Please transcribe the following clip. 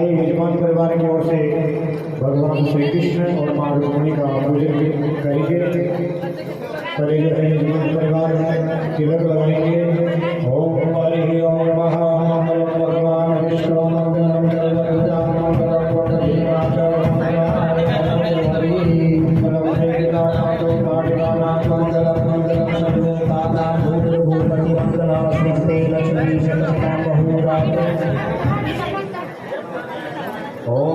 आइए यजमान परिवार की ओर से भगवान श्री कृष्ण और माँ रुक्मिणी का पूजन करेंगे। पहले जो है यजमान परिवार है तिलक लगाएंगे। ओम हरि ओम महामंगलम भगवान विष्णु मंगलम सर्वदा मंगलम ओम